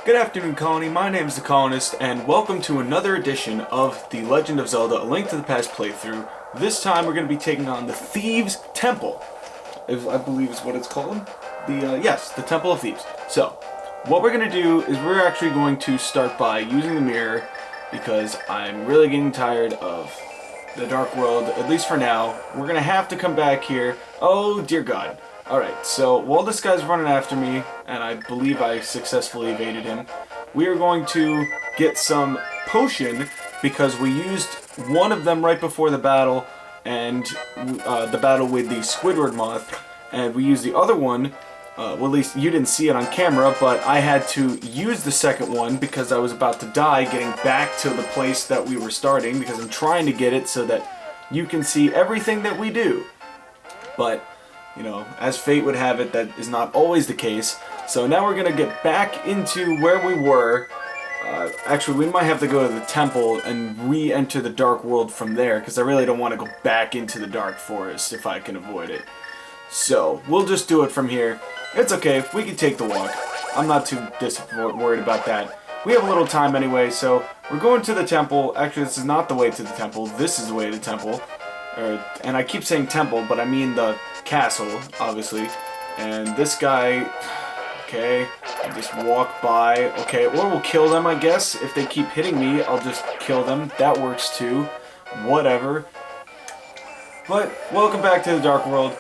Good afternoon, Colony. My name is the Colonist, and welcome to another edition of The Legend of Zelda: A Link to the Past playthrough. This time we're going to be taking on the Thieves Temple, I believe is what it's called. Yes, the Temple of Thieves. So, what we're going to do is we're actually going to start by using the mirror, because I'm really getting tired of the Dark World, at least for now. We're going to have to come back here. Oh, dear God. Alright, so while this guy's running after me, and I believe I successfully evaded him, we are going to get some potion, because we used one of them right before the battle, and the battle with the Squidward moth, and we used the other one, well, at least you didn't see it on camera, but I had to use the second one because I was about to die getting back to the place that we were starting, because I'm trying to get it so that you can see everything that we do. But you know, as fate would have it, that is not always the case. So now we're going to get back into where we were. Actually, we might have to go to the temple and re-enter the Dark World from there, because I really don't want to go back into the Dark Forest if I can avoid it. So, we'll just do it from here. It's okay, we can take the walk. I'm not too worried about that. We have a little time anyway, so we're going to the temple. Actually, this is not the way to the temple. This is the way to the temple. And I keep saying temple, but I mean the castle, obviously. And this guy, okay, I just walk by. Okay, or we'll kill them, I guess. If they keep hitting me, I'll just kill them. That works too. Whatever. But, welcome back to the Dark World.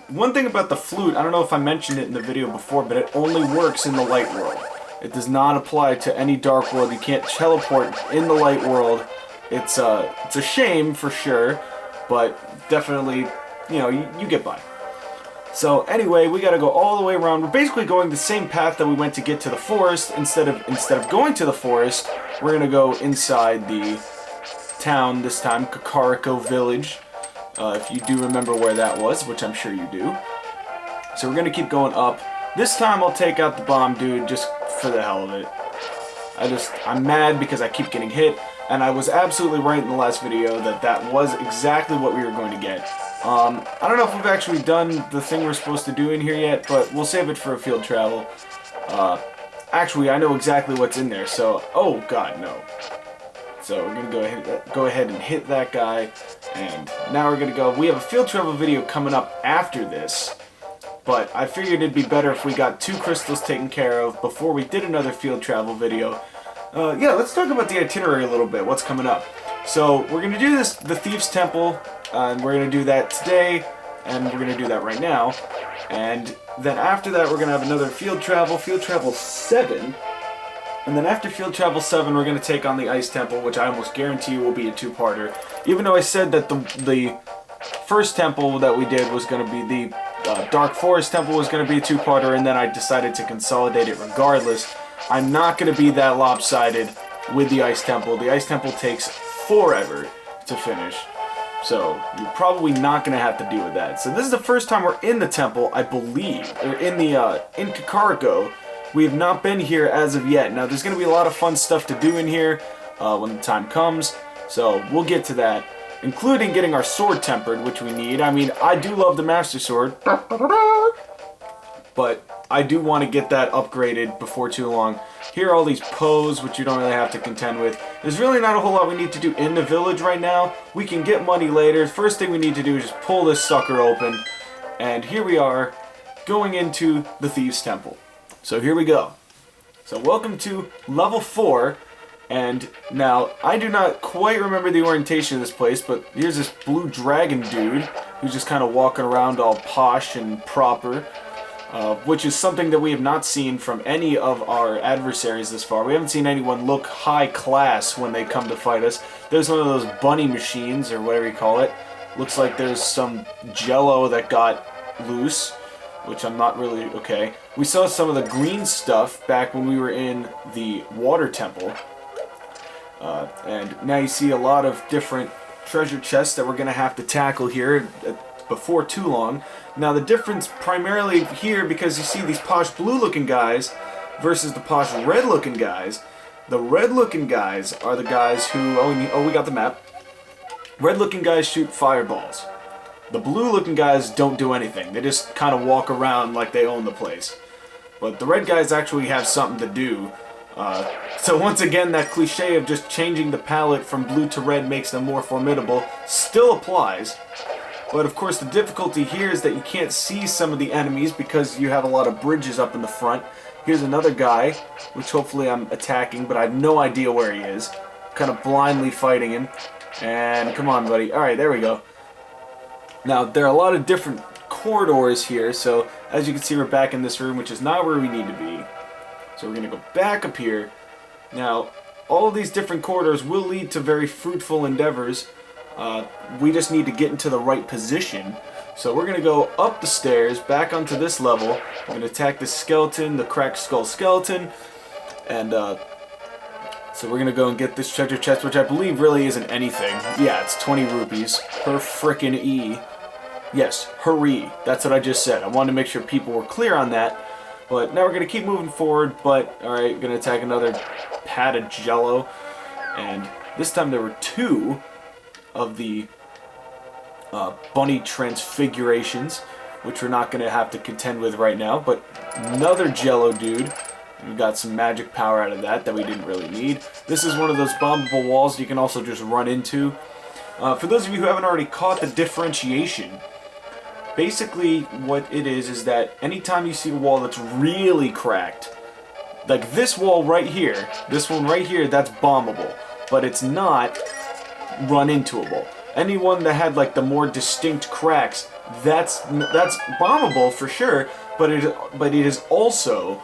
One thing about the flute, I don't know if I mentioned it in the video before, but it only works in the Light World. It does not apply to any Dark World. You can't teleport in the Light World. It's a shame, for sure. But definitely, you know, you get by. So anyway, we gotta go all the way around. We're basically going the same path that we went to get to the forest. Instead of going to the forest, we're gonna go inside the town this time, Kakariko Village. If you do remember where that was, which I'm sure you do. So we're gonna keep going up. This time I'll take out the bomb dude just for the hell of it. I'm mad because I keep getting hit. And I was absolutely right in the last video that that was exactly what we were going to get. I don't know if we've actually done the thing we're supposed to do in here yet, but we'll save it for a field travel. Actually, I know exactly what's in there, so... Oh, God, no. So we're going to go ahead and hit that guy, and now we're going to go... We have a field travel video coming up after this, but I figured it'd be better if we got 2 crystals taken care of before we did another field travel video. Yeah, let's talk about the itinerary a little bit, what's coming up. So, we're going to do the Thieves Temple, and we're going to do that today, and we're going to do that right now. And then after that, we're going to have another Field Travel 7. And then after Field Travel 7, we're going to take on the Ice Temple, which I almost guarantee will be a 2-parter. Even though I said that the first temple that we did was going to be the Dark Forest Temple was going to be a 2-parter, and then I decided to consolidate it regardless. I'm not going to be that lopsided with the Ice Temple. The Ice Temple takes forever to finish. So, you're probably not going to have to deal with that. So this is the first time we're in the temple, I believe. Or in Kakariko. We have not been here as of yet. Now, there's going to be a lot of fun stuff to do in here when the time comes. So, we'll get to that. Including getting our sword tempered, which we need. I mean, I do love the Master Sword. But I do want to get that upgraded before too long. Here are all these pose, which you don't really have to contend with. There's really not a whole lot we need to do in the village right now. We can get money later. The first thing we need to do is just pull this sucker open. And here we are, going into the Thieves Temple. So here we go. So welcome to level 4. And now, I do not quite remember the orientation of this place, but here's this blue dragon dude who's just kind of walking around all posh and proper. Which is something that we have not seen from any of our adversaries this far. We haven't seen anyone look high class when they come to fight us. There's one of those bunny machines, or whatever you call it. Looks like there's some jello that got loose, which I'm not really... Okay. We saw some of the green stuff back when we were in the water temple. And now you see a lot of different treasure chests that we're going to have to tackle here before too long. Now the difference primarily here, because you see these posh blue looking guys versus the posh red looking guys. The red looking guys are the guys who, we got the map. Red looking guys shoot fireballs. The blue looking guys don't do anything. They just kind of walk around like they own the place. But the red guys actually have something to do. So once again, that cliche of just changing the palette from blue to red makes them more formidable still applies. But of course the difficulty here is that you can't see some of the enemies because you have a lot of bridges up in the front. Here's another guy, which hopefully I'm attacking, but I have no idea where he is. Kind of blindly fighting him. And come on, buddy. Alright, there we go. Now, there are a lot of different corridors here, so as you can see, we're back in this room, which is not where we need to be. So we're going to go back up here. Now, all of these different corridors will lead to very fruitful endeavors. We just need to get into the right position. So we're going to go up the stairs, back onto this level. We're going to attack this skeleton, the cracked skull skeleton. And so we're going to go and get this treasure chest, which I believe really isn't anything. Yeah, it's 20 rupees. Per frickin' E. Yes, hurry. That's what I just said. I wanted to make sure people were clear on that. But now we're going to keep moving forward. But, alright, we're going to attack another pad of jello. And this time there were 2 of the bunny transfigurations, which we're not going to have to contend with right now. But another jello dude. We got some magic power out of that we didn't really need. This is one of those bombable walls you can also just run into. For those of you who haven't already caught the differentiation, basically what it is that anytime you see a wall that's really cracked, like this wall right here, this one right here, that's bombable, but it's not run-intoable. Anyone that had like the more distinct cracks, that's bombable for sure, but it is also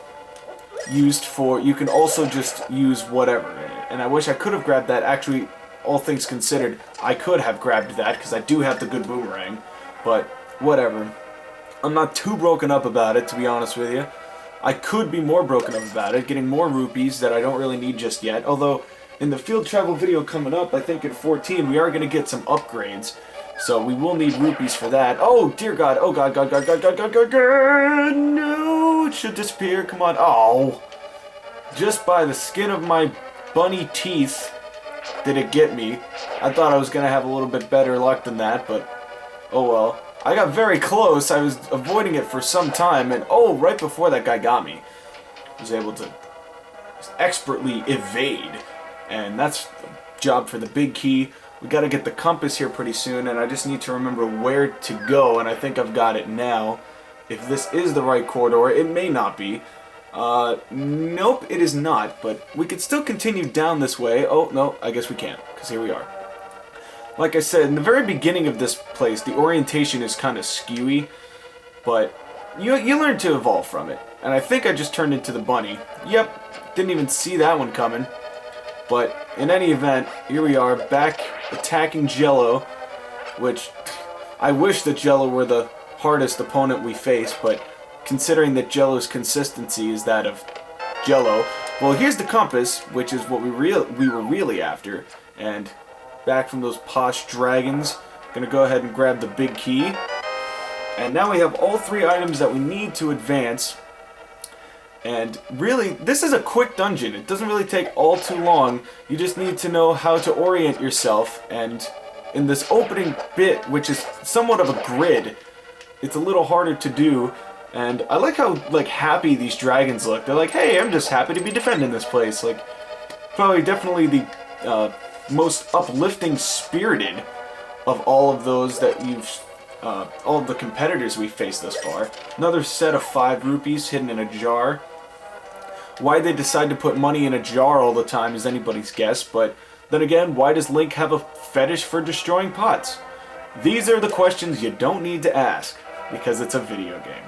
used for, you can also just use whatever. And I wish I could have grabbed that. Actually, all things considered, I could have grabbed that because I do have the good boomerang, but whatever. I'm not too broken up about it, to be honest with you. I could be more broken up about it, getting more rupees that I don't really need just yet, although in the field travel video coming up, I think in 14, we are going to get some upgrades, so we will need rupees for that. Oh, dear God. Oh, God, God, God, God, God, God, God, God, no, it should disappear, come on. Oh, just by the skin of my bunny teeth did it get me. I thought I was going to have a little bit better luck than that, but oh well. I got very close. I was avoiding it for some time, and oh, right before that guy got me, I was able to expertly evade, and that's the job for the big key. We got to get the compass here pretty soon, and I just need to remember where to go, and I think I've got it now. If this is the right corridor, it may not be. Nope, it is not, but we could still continue down this way. Oh, no, I guess we can't, because here we are. Like I said, in the very beginning of this place, the orientation is kind of skewy, but you learn to evolve from it. And I think I just turned into the bunny. Yep, didn't even see that one coming. But in any event, here we are, back attacking Jello, which I wish that Jello were the hardest opponent we face, but considering that Jello's consistency is that of Jello, well, here's the compass, which is what we were really after, and back from those posh dragons, gonna go ahead and grab the big key, and now we have all 3 items that we need to advance. And really, this is a quick dungeon. It doesn't really take all too long. You just need to know how to orient yourself. And in this opening bit, which is somewhat of a grid, it's a little harder to do. And I like how happy these dragons look. They're like, hey, I'm just happy to be defending this place. Like, probably definitely the most uplifting spirited of all of those that all of the competitors we've faced thus far. Another set of 5 rupees hidden in a jar. Why they decide to put money in a jar all the time is anybody's guess, but then again, why does Link have a fetish for destroying pots? These are the questions you don't need to ask, because it's a video game.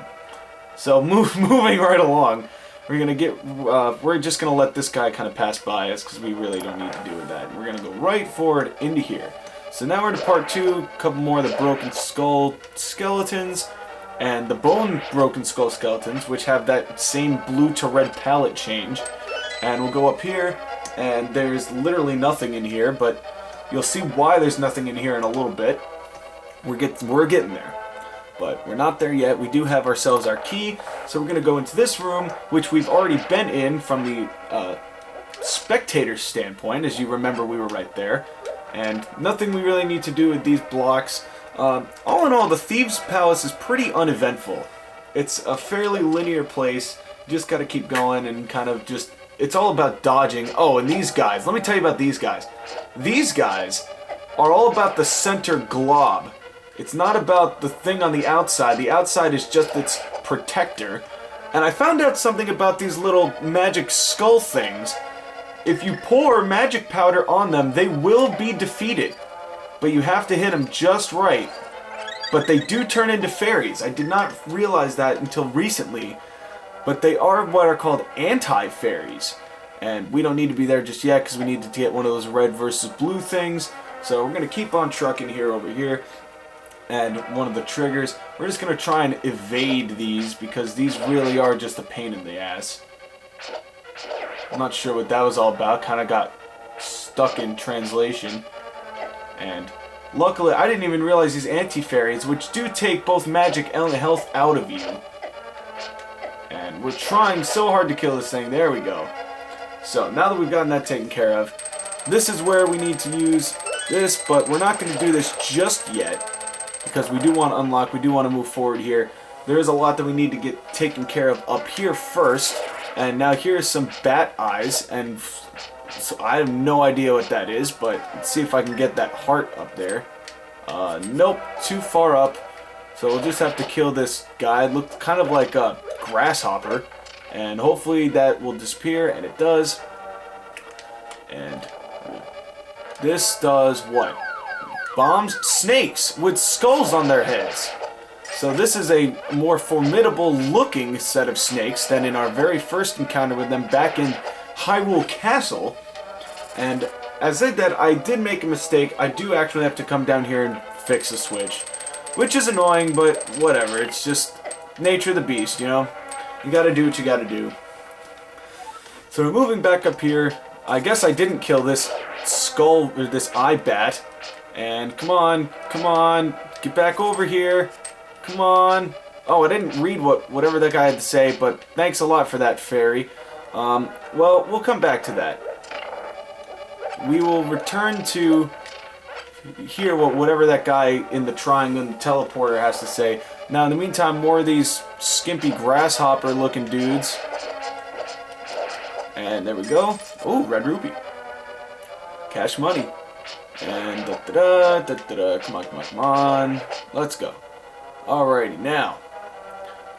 So moving right along, we're just gonna let this guy kind of pass by us, because we really don't need to do with that. We're gonna go right forward into here. So now we're into part 2, a couple more of the broken skull skeletons, and the bone broken skull skeletons, which have that same blue to red palette change. And we'll go up here, and there's literally nothing in here, but you'll see why there's nothing in here in a little bit. We're getting there, but we're not there yet. We do have ourselves our key, so we're going to go into this room, which we've already been in from the spectator standpoint. As you remember, we were right there. And nothing we really need to do with these blocks. All in all, the Thieves' Palace is pretty uneventful. It's a fairly linear place. You just gotta keep going and kind of just... It's all about dodging. Oh, and these guys. Let me tell you about these guys. These guys are all about the center glob. It's not about the thing on the outside. The outside is just its protector. And I found out something about these little magic skull things. If you pour magic powder on them, they will be defeated. But you have to hit them just right. But they do turn into fairies. I did not realize that until recently. But they are what are called anti-fairies. And we don't need to be there just yet because we need to get one of those red versus blue things. So we're going to keep on trucking here over here. And one of the triggers, we're just going to try and evade these because these really are just a pain in the ass. I'm not sure what that was all about. Kind of got stuck in translation. And luckily, I didn't even realize these anti-fairies, which do take both magic and health out of you. And we're trying so hard to kill this thing. There we go. So, now that we've gotten that taken care of, this is where we need to use this, but we're not going to do this just yet. Because we do want to unlock, we do want to move forward here. There is a lot that we need to get taken care of up here first. And now here's some bat eyes, and so I have no idea what that is, but let's see if I can get that heart up there. Nope, too far up. So we'll just have to kill this guy. It looked kind of like a grasshopper. And hopefully that will disappear, and it does. And this does what? Bombs snakes with skulls on their heads. So this is a more formidable looking set of snakes than in our very first encounter with them back in Hyrule Castle. And as I said that, I did make a mistake. I do actually have to come down here and fix the switch. Which is annoying, but whatever. It's just nature of the beast, you know? You gotta do what you gotta do. So we're moving back up here. I guess I didn't kill this skull, or this eye bat. And come on, get back over here. Come on. Oh, I didn't read whatever that guy had to say, but thanks a lot for that, fairy. Well, we'll come back to that. We will return to hear whatever that guy in the triangle and the teleporter has to say. Now, in the meantime, more of these skimpy grasshopper-looking dudes. And there we go. Oh, red rupee. Cash money. And da-da-da, come on. Let's go. Alrighty, now,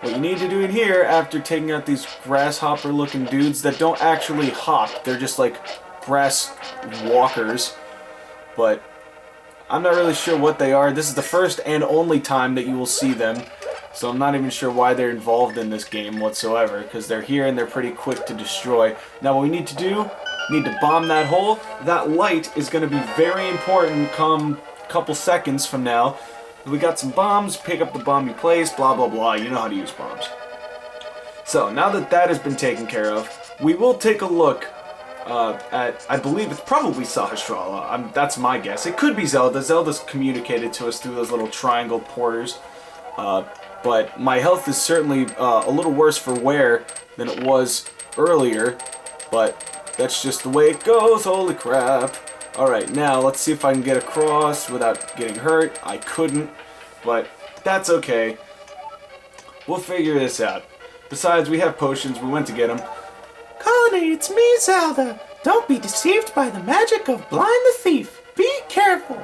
what you need to do in here, after taking out these grasshopper-looking dudes that don't actually hop, they're just like grass walkers, but I'm not really sure what they are. This is the first and only time that you will see them, so I'm not even sure why they're involved in this game whatsoever, because they're here and they're pretty quick to destroy. Now what we need to do, we need to bomb that hole. That light is going to be very important come a couple seconds from now. We got some bombs, pick up the bomb you place, blah blah blah, you know how to use bombs. So, now that that has been taken care of, we will take a look at, I believe it's probably Sahasrara, that's my guess. It could be Zelda. Zelda's communicated to us through those little triangle porters. But my health is certainly a little worse for wear than it was earlier, but that's just the way it goes, holy crap. Alright, now let's see if I can get across without getting hurt. I couldn't, but that's okay. We'll figure this out. Besides, we have potions, we went to get them. Colony, it's me, Zelda. Don't be deceived by the magic of Blind the Thief. Be careful.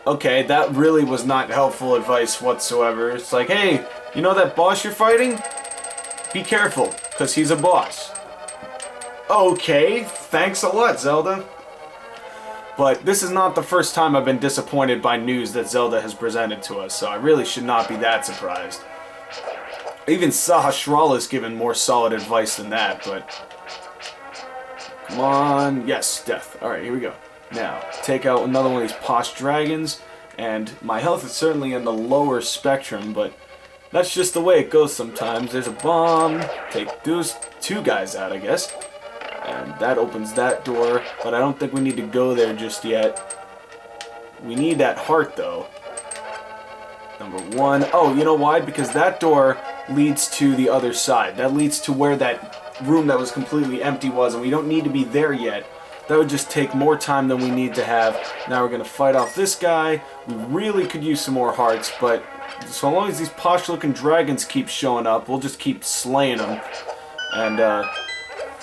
Okay, that really was not helpful advice whatsoever. It's like, hey, you know that boss you're fighting? Be careful, because he's a boss. Okay, thanks a lot, Zelda. But this is not the first time I've been disappointed by news that Zelda has presented to us, so I really should not be that surprised. Even Sahasrara's given more solid advice than that, but... Come on. Yes, death. Alright, here we go. Now, take out another one of these posh dragons, and my health is certainly in the lower spectrum, but that's just the way it goes sometimes. There's a bomb. Take those two guys out, I guess. And that opens that door, but I don't think we need to go there just yet. We need that heart, though. Number one. Oh, you know why? Because that door leads to the other side. That leads to where that room that was completely empty was, and we don't need to be there yet. That would just take more time than we need to have. Now we're going to fight off this guy. We really could use some more hearts, but So long as these posh-looking dragons keep showing up, we'll just keep slaying them. And,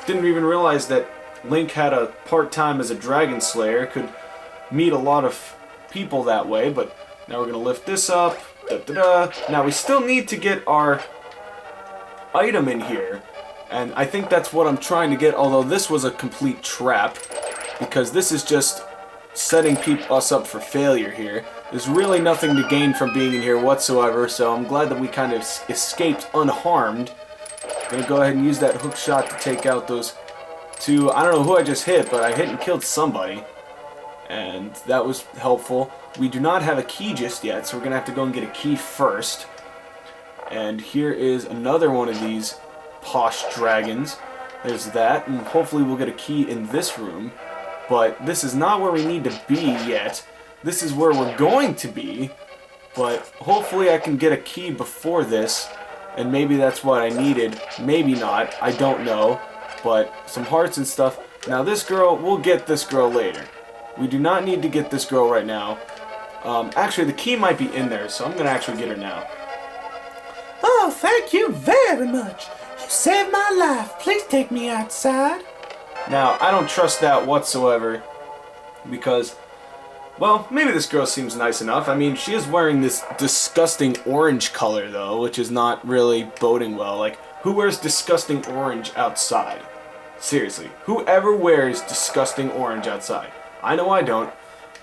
didn't even realize that Link had a part-time as a dragon slayer. Could meet a lot of people that way, but now we're going to lift this up. Now we still need to get our item in here. And I think that's what I'm trying to get, although this was a complete trap. Because this is just setting us up for failure here. There's really nothing to gain from being in here whatsoever, so I'm glad that we kind of escaped unharmed. Gonna go ahead and use that hook shot to take out those two. I don't know who I just hit, but I hit and killed somebody. And that was helpful. We do not have a key just yet, so we're gonna have to go and get a key first. And here is another one of these posh dragons. There's that, and hopefully we'll get a key in this room. But this is not where we need to be yet. This is where we're going to be. But hopefully I can get a key before this. And maybe that's what I needed. Maybe not. I don't know. But some hearts and stuff. Now this girl, we'll get this girl later. We do not need to get this girl right now. Actually, the key might be in there. So I'm going to actually get her now. Oh, thank you very much. You saved my life. Please take me outside. Now, I don't trust that whatsoever, because, well, maybe this girl seems nice enough. I mean, she is wearing this disgusting orange color, though, which is not really boding well. Like, who wears disgusting orange outside? Seriously, whoever wears disgusting orange outside? I know I don't,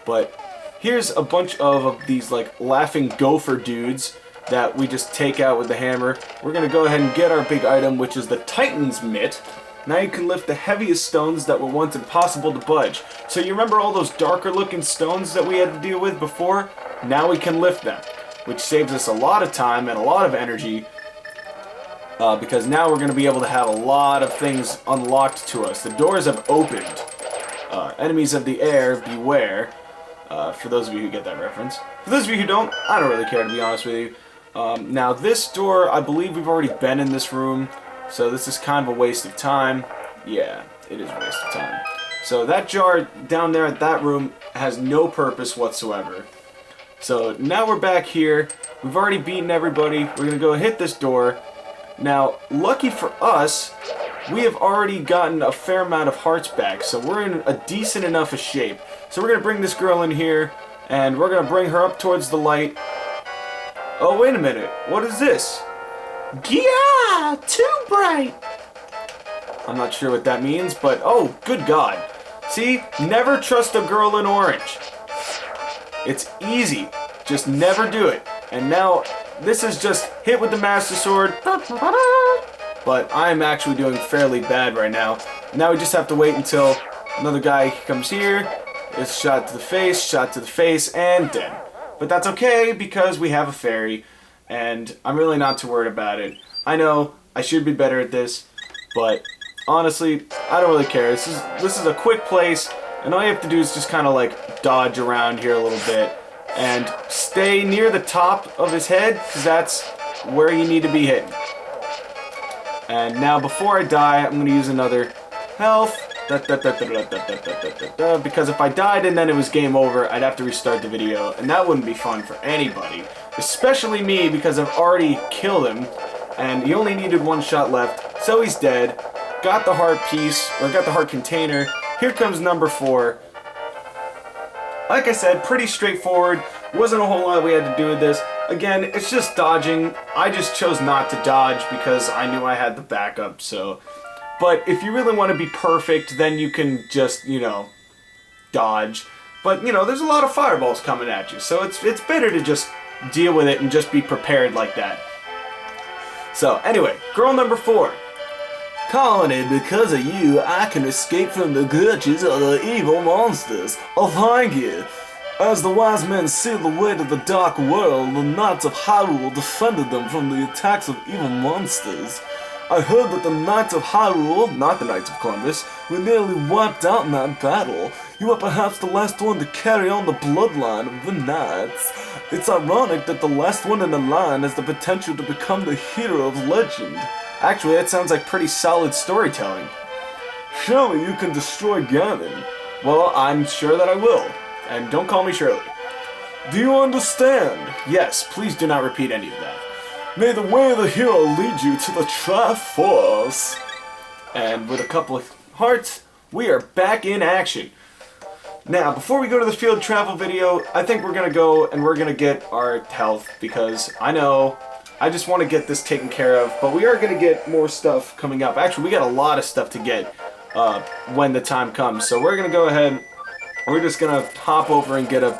but here's a bunch of these, like, laughing gopher dudes that we just take out with the hammer. We're going to go ahead and get our big item, which is the Titan's Mitt. Now you can lift the heaviest stones that were once impossible to budge. So you remember all those darker looking stones that we had to deal with before? Now we can lift them, which saves us a lot of time and a lot of energy. Because now we're going to be able to have a lot of things unlocked to us. The doors have opened. Enemies of the air, beware. For those of you who get that reference. For those of you who don't, I don't really care, to be honest with you. Now this door, I believe we've already been in this room. So this is kind of a waste of time. Yeah, it is a waste of time. So that jar down there at that room has no purpose whatsoever. So now we're back here. We've already beaten everybody. We're going to go hit this door. Now, lucky for us, we have already gotten a fair amount of hearts back. So we're in a decent enough of shape. So we're going to bring this girl in here. And we're going to bring her up towards the light. Oh, wait a minute. What is this? Yeah, too bright. I'm not sure what that means, but oh, good God. See, never trust a girl in orange. It's easy. Just never do it. And now, this is just hit with the Master Sword. But I'm actually doing fairly bad right now. Now we just have to wait until another guy comes here. It's shot to the face, and dead. But that's okay, because we have a fairy. And I'm really not too worried about it. I know I should be better at this, but honestly, I don't really care. This is a quick place, and all you have to do is just kind of like dodge around here a little bit and stay near the top of his head, because that's where you need to be hitting. And now, before I die, I'm going to use another health. Because if I died and then it was game over, I'd have to restart the video, and that wouldn't be fun for anybody. Especially me, because I've already killed him, and he only needed one shot left, so he's dead. Got the heart piece, or got the heart container. Here comes number 4. Like I said, pretty straightforward. Wasn't a whole lot we had to do with this. Again, it's just dodging. I just chose not to dodge because I knew I had the backup, so... But if you really want to be perfect, then you can just, you know, dodge. But, you know, there's a lot of fireballs coming at you, so it's better to just deal with it and just be prepared like that. So, anyway, girl number 4. Colony, because of you, I can escape from the clutches of the evil monsters. Oh, thank you. As the wise men sealed the way to the dark world, the Knights of Hyrule defended them from the attacks of evil monsters. I heard that the Knights of Hyrule, not the Knights of Columbus, were nearly wiped out in that battle. You are perhaps the last one to carry on the bloodline of the Knights. It's ironic that the last one in the line has the potential to become the hero of legend. Actually, that sounds like pretty solid storytelling. Surely you can destroy Ganon. Well, I'm sure that I will. And don't call me Shirley. Do you understand? Yes, please do not repeat any of that. May the way of the hero lead you to the Triforce. And with a couple of hearts, we are back in action. Now, before we go to the field travel video, I think we're gonna go and we're gonna get our health, because I know I just want to get this taken care of, but we are gonna get more stuff coming up. Actually, we got a lot of stuff to get when the time comes. So we're gonna go ahead. We're just gonna hop over and get a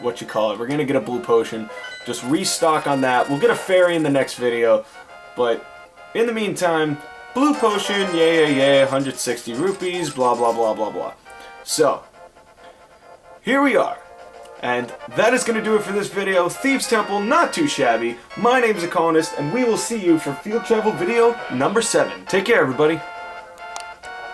we're gonna get a blue potion. Just restock on that. We'll get a fairy in the next video, but in the meantime, blue potion, yeah, 160 rupees, blah blah blah blah blah. So here we are. And that is going to do it for this video. Thieves Temple, not too shabby. My name is NWEColonist, and we will see you for field travel video number 7. Take care, everybody.